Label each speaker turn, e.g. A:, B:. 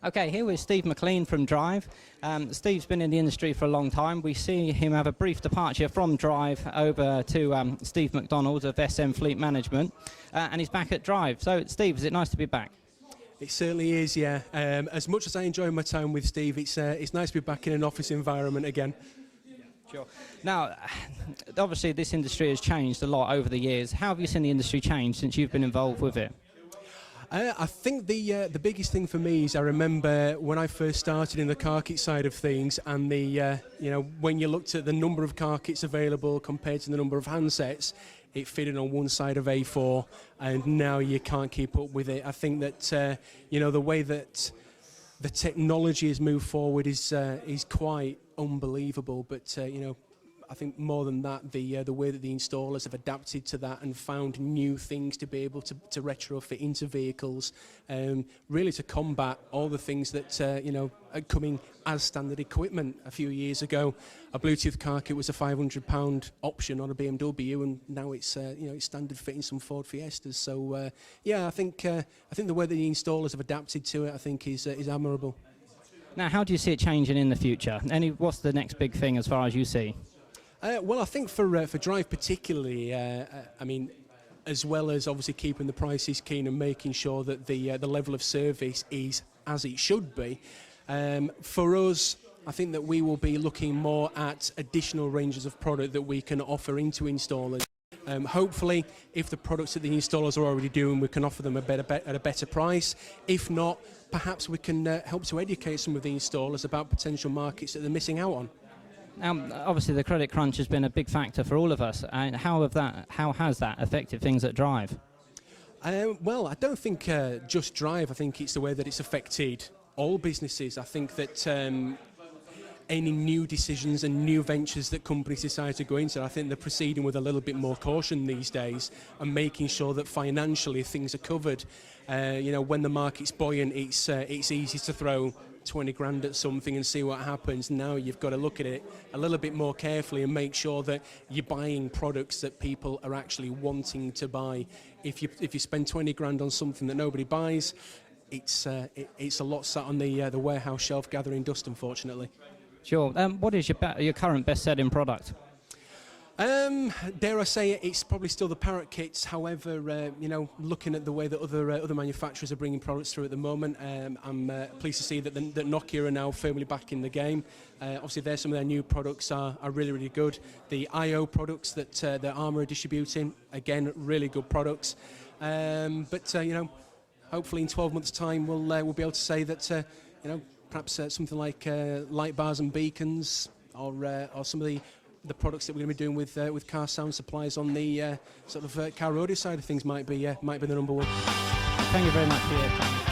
A: Okay, here with Steve McLean from Drive. Steve's been in the industry for a long time. We see him have a brief departure from Drive over to Steve McDonald of SM Fleet Management, and he's back at Drive. So, Steve, is it nice to be back?
B: It certainly is, yeah. As much as I enjoy my time with Steve, it's nice to be back in an office environment again.
A: Sure. Now, obviously, this industry has changed a lot over the years. How have you seen the industry change since you've been involved with it?
B: I think the biggest thing for me is I remember when I first started in the car kit side of things, and when you looked at the number of car kits available compared to the number of handsets, it fitted on one side of A4, and now you can't keep up with it. I think that the way that the technology has moved forward is quite unbelievable. But I think more than that, the way that the installers have adapted to that and found new things to be able to retrofit into vehicles, really to combat all the things that are coming as standard equipment. A few years ago, a Bluetooth car kit was a £500 option on a BMW, and now it's it's standard fit in some Ford Fiestas. So I think the way that the installers have adapted to it, I think, is admirable.
A: Now, how do you see it changing in the future? What's the next big thing as far as you see?
B: Well, I think for Drive particularly, as well as obviously keeping the prices keen and making sure that the level of service is as it should be, for us, I think that we will be looking more at additional ranges of product that we can offer into installers. Hopefully, if the products that the installers are already doing, we can offer them at a better price. If not, perhaps we can help to educate some of the installers about potential markets that they're missing out on.
A: Obviously, the credit crunch has been a big factor for all of us. And how has that affected things at Drive?
B: Well, I don't think just Drive. I think it's the way that it's affected all businesses. I think that any new decisions and new ventures that companies decide to go into, I think they're proceeding with a little bit more caution these days and making sure that financially things are covered. When the market's buoyant, it's easy to throw 20 grand at something and see what happens. Now you've got to look at it a little bit more carefully and make sure that you're buying products that people are actually wanting to buy. If you spend 20 grand on something that nobody buys, it's a lot sat on the warehouse shelf gathering dust, unfortunately.
A: Sure. What is your current best-selling product?
B: Dare I say it, it's probably still the Parrot kits. However, looking at the way that other manufacturers are bringing products through at the moment, I'm pleased to see that Nokia are now firmly back in the game. Obviously, some of their new products are really, really good. The IO products that Armour are distributing, again, really good products. Hopefully in 12 months' time, we'll be able to say that perhaps something like light bars and beacons, or some of the products that we're going to be doing with car sound supplies on the car audio side of things might be the number one.
A: Thank you very much for your time.